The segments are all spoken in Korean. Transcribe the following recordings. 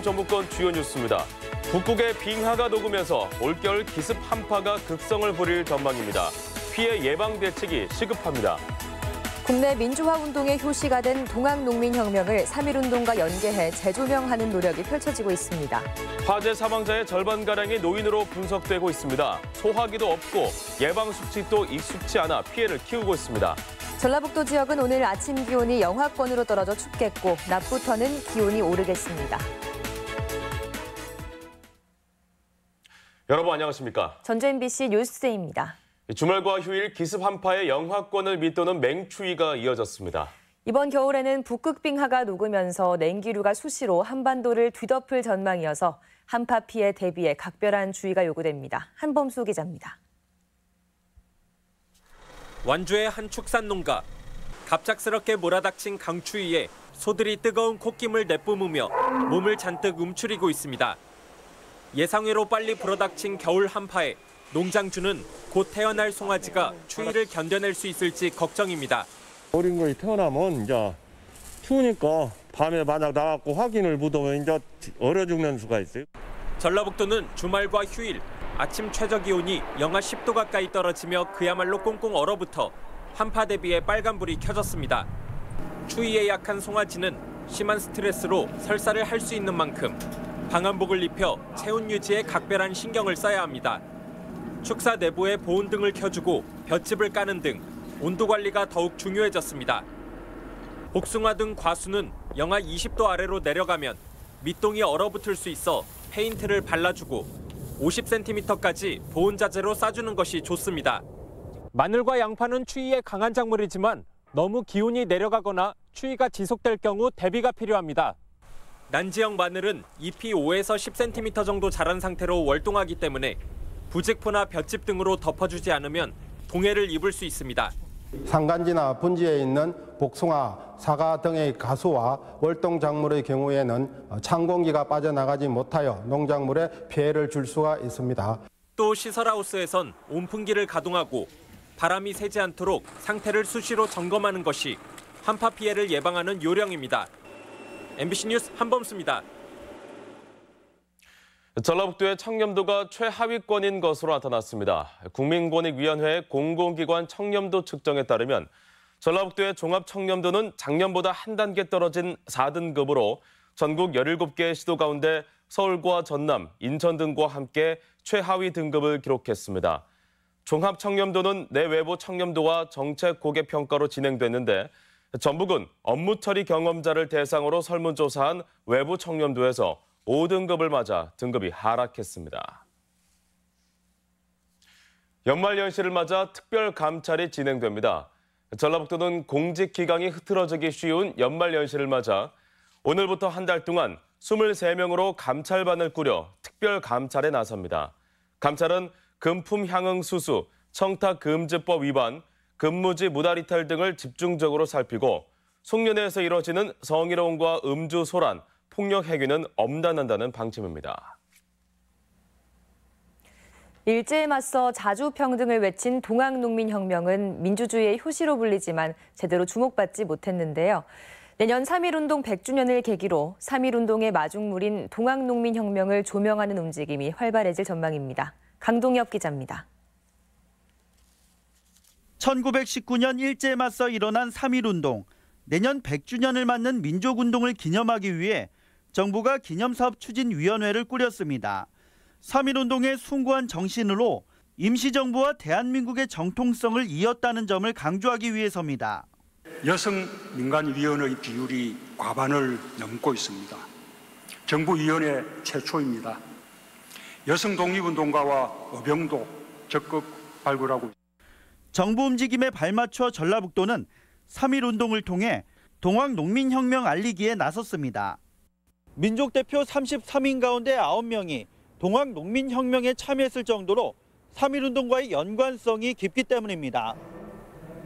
정부권 주요 뉴스입니다. 북극의 빙하가 녹으면서 올겨울 기습 한파가 극성을 부릴 전망입니다. 피해 예방 대책이 시급합니다. 국내 민주화 운동의 효시가 된 동학농민혁명을 3.1운동과 연계해 재조명하는 노력이 펼쳐지고 있습니다. 화재 사망자의 절반가량이 노인으로 분석되고 있습니다. 소화기도 없고 예방 수칙도 익숙치 않아 피해를 키우고 있습니다. 전라북도 지역은 오늘 아침 기온이 영하권으로 떨어져 춥겠고 낮부터는 기온이 오르겠습니다. 여러분 안녕하십니까? 전주 MBC 뉴스데이입니다. 주말과 휴일 기습 한파에 영하권을 밑도는 맹추위가 이어졌습니다. 이번 겨울에는 북극빙하가 녹으면서 냉기류가 수시로 한반도를 뒤덮을 전망이어서 한파 피해 대비에 각별한 주의가 요구됩니다. 한범수 기자입니다. 완주의 한 축산 농가. 갑작스럽게 몰아닥친 강추위에 소들이 뜨거운 콧김을 내뿜으며 몸을 잔뜩 움츠리고 있습니다. 예상외로 빨리 불어닥친 겨울 한파에 농장주는 곧 태어날 송아지가 추위를 견뎌낼 수 있을지 걱정입니다. 어린 거이 태어나면 이제 추우니까 밤에 만약 나가고 확인을 못하면 이제 얼어 죽는 수가 있어요. 전라북도는 주말과 휴일 아침 최저 기온이 영하 10도 가까이 떨어지며 그야말로 꽁꽁 얼어붙어 한파 대비에 빨간불이 켜졌습니다. 추위에 약한 송아지는 심한 스트레스로 설사를 할 수 있는 만큼 방한복을 입혀 체온 유지에 각별한 신경을 써야 합니다. 축사 내부에 보온등을 켜주고 볏짚을 까는 등 온도 관리가 더욱 중요해졌습니다. 복숭아 등 과수는 영하 20도 아래로 내려가면 밑동이 얼어붙을 수 있어 페인트를 발라주고 50cm까지 보온 자재로 싸주는 것이 좋습니다. 마늘과 양파는 추위에 강한 작물이지만 너무 기온이 내려가거나 추위가 지속될 경우 대비가 필요합니다. 난지역 마늘은 잎이 5에서 10cm 정도 자란 상태로 월동하기 때문에 부직포나 볏짚 등으로 덮어주지 않으면 동해를 입을 수 있습니다. 산간지나 분지에 있는 복숭아, 사과 등의 가수와 월동 작물의 경우에는 찬 공기가 빠져나가지 못하여 농작물에 피해를 줄 수가 있습니다. 또 시설하우스에선 온풍기를 가동하고 바람이 새지 않도록 상태를 수시로 점검하는 것이 한파 피해를 예방하는 요령입니다. MBC 뉴스 한범수입니다. 전라북도의 청렴도가 최하위권인 것으로 나타났습니다. 국민권익위원회 공공기관 청렴도 측정에 따르면 전라북도의 종합청렴도는 작년보다 한 단계 떨어진 4등급으로 전국 17개의 시도 가운데 서울과 전남, 인천 등과 함께 최하위 등급을 기록했습니다. 종합청렴도는 내외부 청렴도와 정책 고객 평가로 진행됐는데 전북은 업무 처리 경험자를 대상으로 설문조사한 외부 청렴도에서 5등급을 맞아 등급이 하락했습니다. 연말연시를 맞아 특별감찰이 진행됩니다. 전라북도는 공직기강이 흐트러지기 쉬운 연말연시를 맞아 오늘부터 한 달 동안 23명으로 감찰반을 꾸려 특별감찰에 나섭니다. 감찰은 금품 향응 수수, 청탁금지법 위반, 근무지 무단이탈 등을 집중적으로 살피고 송년회에서 이뤄지는 성희롱과 음주 소란, 폭력 행위는 엄단한다는 방침입니다. 일제에 맞서 자주평등을 외친 동학농민혁명은 민주주의의 효시로 불리지만 제대로 주목받지 못했는데요. 내년 3.1운동 100주년을 계기로 3.1운동의 마중물인 동학농민혁명을 조명하는 움직임이 활발해질 전망입니다. 강동엽 기자입니다. 1919년 일제에 맞서 일어난 3.1운동. 내년 100주년을 맞는 민족운동을 기념하기 위해 정부가 기념사업 추진위원회를 꾸렸습니다. 3.1운동의 숭고한 정신으로 임시정부와 대한민국의 정통성을 이었다는 점을 강조하기 위해서입니다. 여성 민간위원의 비율이 과반을 넘고 있습니다. 정부위원회 최초입니다. 여성 독립운동가와 어병도 적극 발굴하고 있습니다. 정부 움직임에 발맞춰 전라북도는 3.1운동을 통해 동학농민혁명 알리기에 나섰습니다. 민족대표 33인 가운데 9명이 동학농민혁명에 참여했을 정도로 3.1운동과의 연관성이 깊기 때문입니다.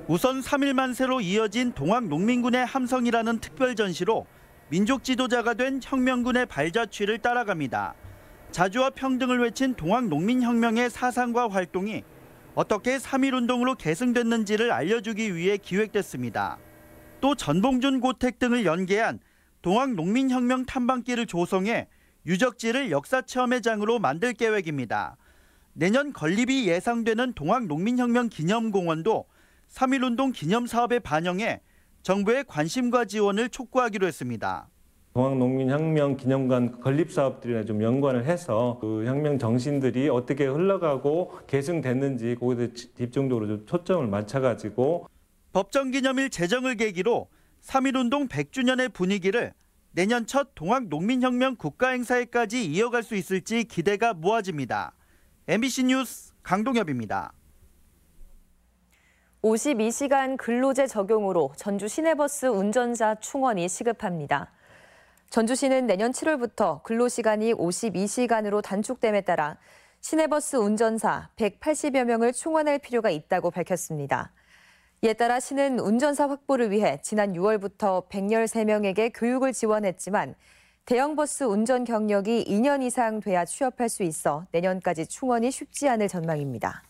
우선 3.1 만세로 이어진 동학농민군의 함성이라는 특별 전시로 민족 지도자가 된 혁명군의 발자취를 따라갑니다. 자주와 평등을 외친 동학농민혁명의 사상과 활동이 어떻게 3.1운동으로 계승됐는지를 알려주기 위해 기획됐습니다. 또 전봉준 고택 등을 연계한 동학농민혁명 탐방길을 조성해 유적지를 역사체험회장으로 만들 계획입니다. 내년 건립이 예상되는 동학농민혁명 기념공원도 3.1운동 기념사업에 반영해 정부의 관심과 지원을 촉구하기로 했습니다. 동학농민혁명 기념관 건립 사업들이나 좀 연관을 해서 그 혁명 정신들이 어떻게 흘러가고 계승됐는지 거기에 집중적으로 좀 초점을 맞춰가지고 법정기념일 제정을 계기로 3.1운동 100주년의 분위기를 내년 첫 동학농민혁명 국가행사에까지 이어갈 수 있을지 기대가 모아집니다. MBC 뉴스 강동엽입니다. 52시간 근로제 적용으로 전주 시내버스 운전자 충원이 시급합니다. 전주시는 내년 7월부터 근로시간이 52시간으로 단축됨에 따라 시내버스 운전사 180여 명을 충원할 필요가 있다고 밝혔습니다. 이에 따라 시는 운전사 확보를 위해 지난 6월부터 113명에게 교육을 지원했지만 대형버스 운전 경력이 2년 이상 돼야 취업할 수 있어 내년까지 충원이 쉽지 않을 전망입니다.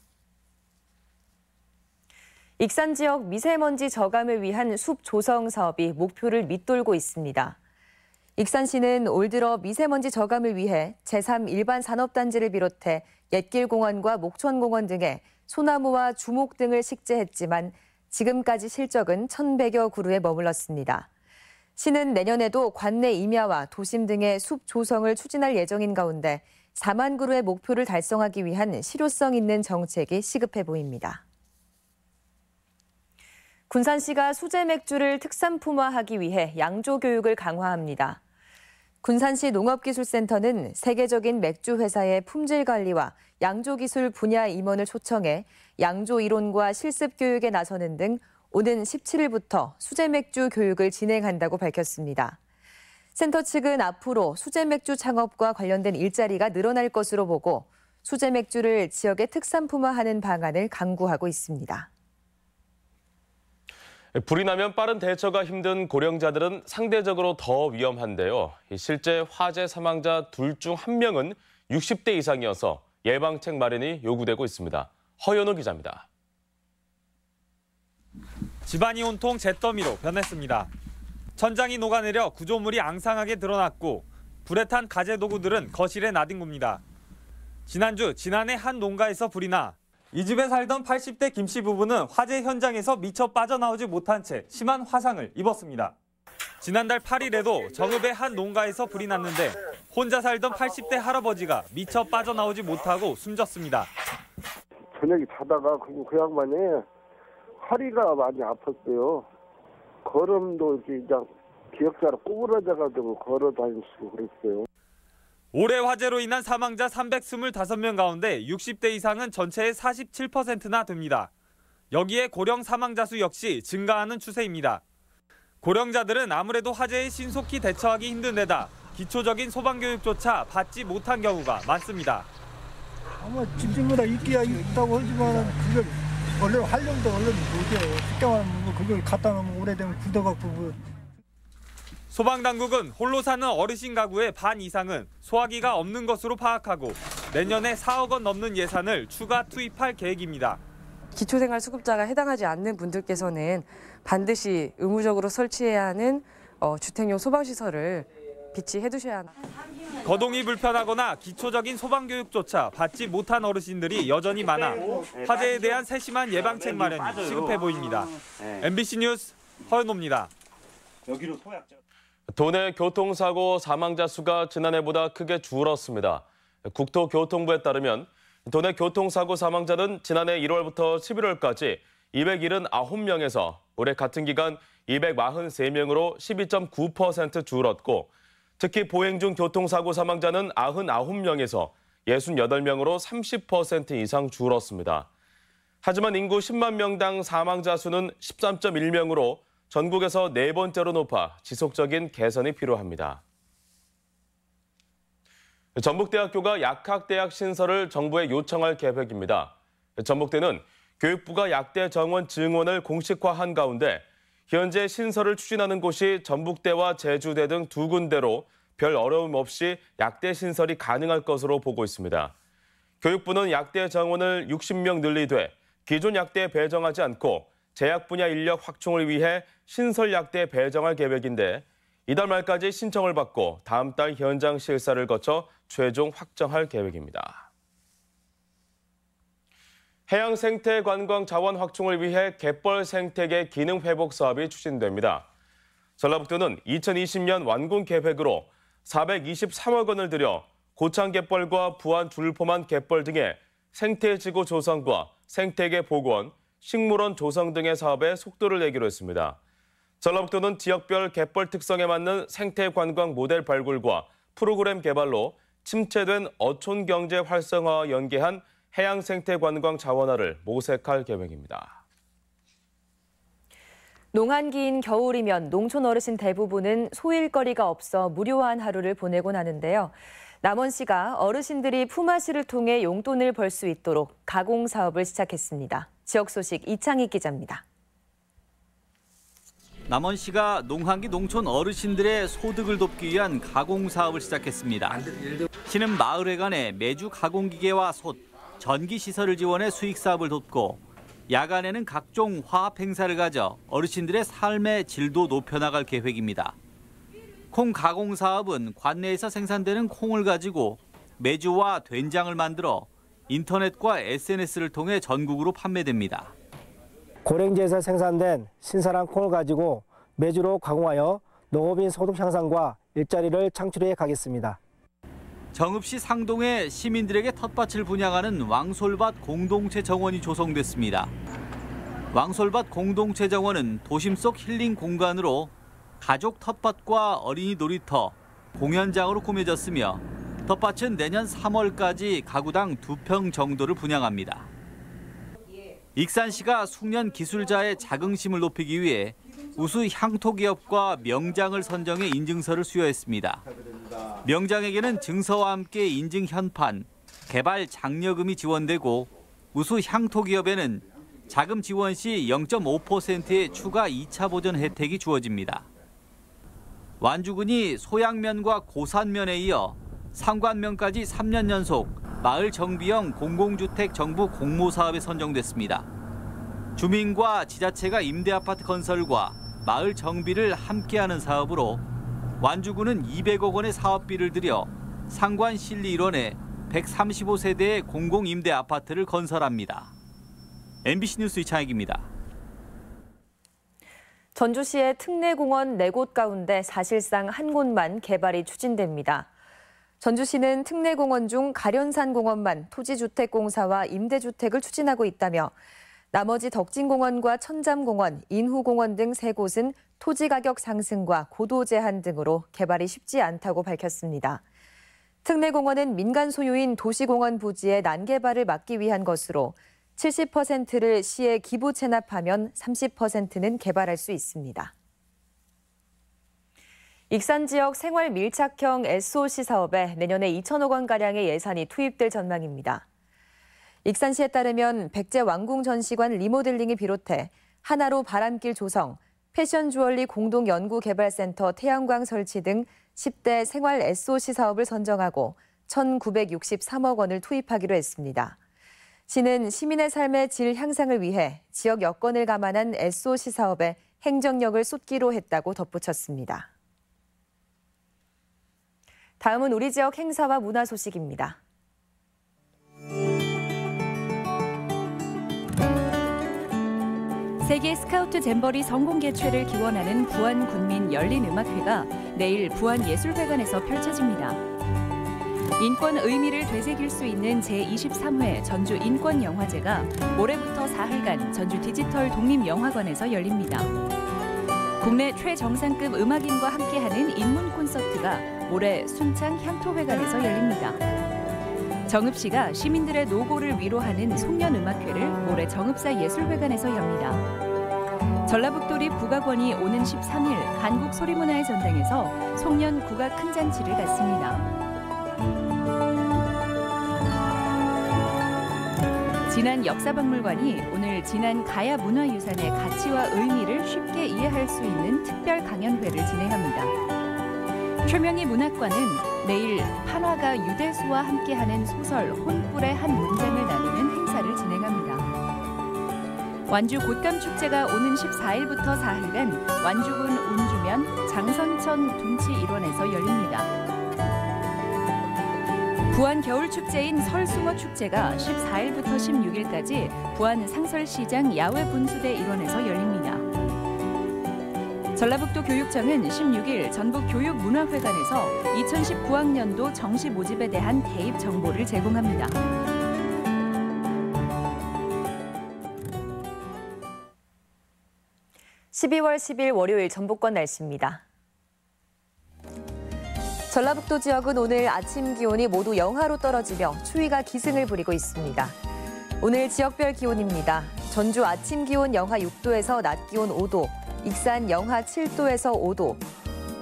익산 지역 미세먼지 저감을 위한 숲 조성 사업이 목표를 밑돌고 있습니다. 익산시는 올 들어 미세먼지 저감을 위해 제3 일반 산업단지를 비롯해 옛길공원과 목천공원 등에 소나무와 주목 등을 식재했지만 지금까지 실적은 1,100여 그루에 머물렀습니다. 시는 내년에도 관내 임야와 도심 등의 숲 조성을 추진할 예정인 가운데 4만 그루의 목표를 달성하기 위한 실효성 있는 정책이 시급해 보입니다. 군산시가 수제 맥주를 특산품화하기 위해 양조 교육을 강화합니다. 군산시 농업기술센터는 세계적인 맥주 회사의 품질 관리와 양조기술 분야 임원을 초청해 양조 이론과 실습 교육에 나서는 등 오는 17일부터 수제 맥주 교육을 진행한다고 밝혔습니다. 센터 측은 앞으로 수제 맥주 창업과 관련된 일자리가 늘어날 것으로 보고 수제 맥주를 지역에 특산품화하는 방안을 강구하고 있습니다. 불이 나면 빠른 대처가 힘든 고령자들은 상대적으로 더 위험한데요. 실제 화재 사망자 둘 중 한 명은 60대 이상이어서 예방책 마련이 요구되고 있습니다. 허연우 기자입니다. 집안이 온통 잿더미로 변했습니다. 천장이 녹아내려 구조물이 앙상하게 드러났고 불에 탄 가재 도구들은 거실에 나뒹굽니다. 지난주 진안의 한 농가에서 불이 나 이 집에 살던 80대 김 씨 부부는 화재 현장에서 미처 빠져나오지 못한 채 심한 화상을 입었습니다. 지난달 8일에도 정읍의 한 농가에서 불이 났는데 혼자 살던 80대 할아버지가 미처 빠져나오지 못하고 숨졌습니다. 저녁에 자다가 그 양반이 허리가 많이 아팠어요. 걸음도 이렇게 그냥 기역자로 구부러져가지고 걸어 다니시고 그랬어요. 올해 화재로 인한 사망자 325명 가운데 60대 이상은 전체의 47%나 됩니다. 여기에 고령 사망자 수 역시 증가하는 추세입니다. 고령자들은 아무래도 화재에 신속히 대처하기 힘든 데다 기초적인 소방교육조차 받지 못한 경우가 많습니다. 아마 집집마다 있기야 있다고 하지만 그걸 원래 활용도 얼른 못해요. 쉽게 말하면 그걸 갖다 놓으면 오래되면 굳어갖고. 소방당국은 홀로 사는 어르신 가구의 반 이상은 소화기가 없는 것으로 파악하고 내년에 4억 원 넘는 예산을 추가 투입할 계획입니다. 기초생활수급자가 해당하지 않는 분들께서는 반드시 의무적으로 설치해야 하는 주택용 소방시설을 비치해 두셔야 합니다. 거동이 불편하거나 기초적인 소방교육조차 받지 못한 어르신들이 여전히 많아 화재에 대한 세심한 예방책 마련이 시급해 보입니다. MBC 뉴스 허연호입니다. 도내 교통사고 사망자 수가 지난해보다 크게 줄었습니다. 국토교통부에 따르면 도내 교통사고 사망자는 지난해 1월부터 11월까지 279명에서 올해 같은 기간 243명으로 12.9% 줄었고 특히 보행 중 교통사고 사망자는 99명에서 68명으로 30% 이상 줄었습니다. 하지만 인구 10만 명당 사망자 수는 13.1명으로 전국에서 네 번째로 높아 지속적인 개선이 필요합니다. 전북대학교가 약학대학 신설을 정부에 요청할 계획입니다. 전북대는 교육부가 약대 정원 증원을 공식화한 가운데 현재 신설을 추진하는 곳이 전북대와 제주대 등 두 군데로 별 어려움 없이 약대 신설이 가능할 것으로 보고 있습니다. 교육부는 약대 정원을 60명 늘리되 기존 약대 배정하지 않고 제약 분야 인력 확충을 위해 신설 약대 배정할 계획인데 이달 말까지 신청을 받고 다음 달 현장 실사를 거쳐 최종 확정할 계획입니다. 해양 생태 관광 자원 확충을 위해 갯벌 생태계 기능 회복 사업이 추진됩니다. 전라북도는 2020년 완공 계획으로 423억 원을 들여 고창 갯벌과 부안 줄포만 갯벌 등의 생태지구 조성과 생태계 복원, 식물원 조성 등의 사업에 속도를 내기로 했습니다. 전라북도는 지역별 갯벌 특성에 맞는 생태 관광 모델 발굴과 프로그램 개발로 침체된 어촌 경제 활성화와 연계한 해양 생태 관광 자원화를 모색할 계획입니다. 농한기인 겨울이면 농촌 어르신 대부분은 소일거리가 없어 무료한 하루를 보내곤 하는데요. 남원시가 어르신들이 품앗이를 통해 용돈을 벌 수 있도록 가공 사업을 시작했습니다. 지역 소식 이창희 기자입니다. 남원시가 농한기 농촌 어르신들의 소득을 돕기 위한 가공 사업을 시작했습니다. 시는 마을회관에 매주 가공기계와 솥, 전기시설을 지원해 수익 사업을 돕고 야간에는 각종 화합 행사를 가져 어르신들의 삶의 질도 높여나갈 계획입니다. 콩 가공 사업은 관내에서 생산되는 콩을 가지고 메주와 된장을 만들어 인터넷과 SNS를 통해 전국으로 판매됩니다. 고랭지에서 생산된 신선한 콩을 가지고 메주로 가공하여 농업인 소득 향상과 일자리를 창출해 가겠습니다. 정읍시 상동에 시민들에게 텃밭을 분양하는 왕솔밭 공동체 정원이 조성됐습니다. 왕솔밭 공동체 정원은 도심 속 힐링 공간으로 가족 텃밭과 어린이 놀이터, 공연장으로 꾸며졌으며 텃밭은 내년 3월까지 가구당 2평 정도를 분양합니다. 익산시가 숙련 기술자의 자긍심을 높이기 위해 우수 향토기업과 명장을 선정해 인증서를 수여했습니다. 명장에게는 증서와 함께 인증 현판, 개발 장려금이 지원되고 우수 향토기업에는 자금 지원 시 0.5%의 추가 2차 보전 혜택이 주어집니다. 완주군이 소양면과 고산면에 이어 상관면까지 3년 연속 마을 정비형 공공주택 정부 공모사업에 선정됐습니다. 주민과 지자체가 임대아파트 건설과 마을 정비를 함께하는 사업으로 완주군은 200억 원의 사업비를 들여 상관 실리 일원에 135세대의 공공임대아파트를 건설합니다. MBC 뉴스 이창익입니다. 전주시의 특례공원 4곳 가운데 사실상 한 곳만 개발이 추진됩니다. 전주시는 특례공원 중 가련산 공원만 토지주택공사와 임대주택을 추진하고 있다며 나머지 덕진공원과 천잠공원, 인후공원 등 3곳은 토지 가격 상승과 고도 제한 등으로 개발이 쉽지 않다고 밝혔습니다. 특례공원은 민간 소유인 도시공원 부지의 난개발을 막기 위한 것으로 70%를 시에 기부 체납하면 30%는 개발할 수 있습니다. 익산 지역 생활 밀착형 SOC 사업에 내년에 2천억 원가량의 예산이 투입될 전망입니다. 익산시에 따르면 백제 왕궁 전시관 리모델링을 비롯해 하나로 바람길 조성, 패션 주얼리 공동연구개발센터 태양광 설치 등 10대 생활 SOC 사업을 선정하고 1,963억 원을 투입하기로 했습니다. 시는 시민의 삶의 질 향상을 위해 지역 여건을 감안한 SOC 사업에 행정력을 쏟기로 했다고 덧붙였습니다. 다음은 우리 지역 행사와 문화 소식입니다. 세계 스카우트 잼버리 성공 개최를 기원하는 부안군민 열린음악회가 내일 부안예술회관에서 펼쳐집니다. 인권 의미를 되새길 수 있는 제23회 전주 인권영화제가 올해부터 사흘간 전주 디지털 독립영화관에서 열립니다. 국내 최정상급 음악인과 함께하는 인문 콘서트가 올해 순창 향토회관에서 열립니다. 정읍시가 시민들의 노고를 위로하는 송년음악회를 올해 정읍사 예술회관에서 엽니다. 전라북도립 국악원이 오는 13일 한국소리문화의 전당에서 송년 국악 큰 잔치를 갖습니다. 진안 역사박물관이 오늘 진안 가야문화유산의 가치와 의미를 쉽게 이해할 수 있는 특별 강연회를 진행합니다. 최명희 문학관은 내일 판화가 유대수와 함께하는 소설 혼불의 한 문장을 나누는 행사를 진행합니다. 완주 곶감축제가 오는 14일부터 4일간 완주군 운주면 장선천 부천 둔치 일원에서 열립니다. 부안 겨울축제인 설숭어 축제가 14일부터 16일까지 부안 상설시장 야외분수대 일원에서 열립니다. 전라북도 교육청은 16일 전북교육문화회관에서 2019학년도 정시 모집에 대한 대입 정보를 제공합니다. (12월 10일) 월요일 전북권 날씨입니다. 전라북도 지역은 오늘 아침 기온이 모두 영하로 떨어지며 추위가 기승을 부리고 있습니다. 오늘 지역별 기온입니다. 전주 아침 기온 영하 6도에서 낮 기온 5도, 익산 영하 7도에서 5도,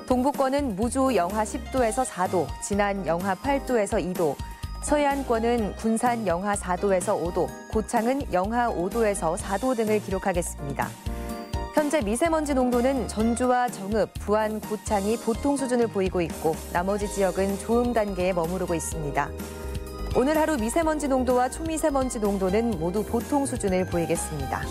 동부권은 무주 영하 10도에서 4도, 진안 영하 8도에서 2도, 서해안권은 군산 영하 4도에서 5도, 고창은 영하 5도에서 4도 등을 기록하겠습니다. 현재 미세먼지 농도는 전주와 정읍, 부안, 고창이 보통 수준을 보이고 있고 나머지 지역은 좋음 단계에 머무르고 있습니다. 오늘 하루 미세먼지 농도와 초미세먼지 농도는 모두 보통 수준을 보이겠습니다.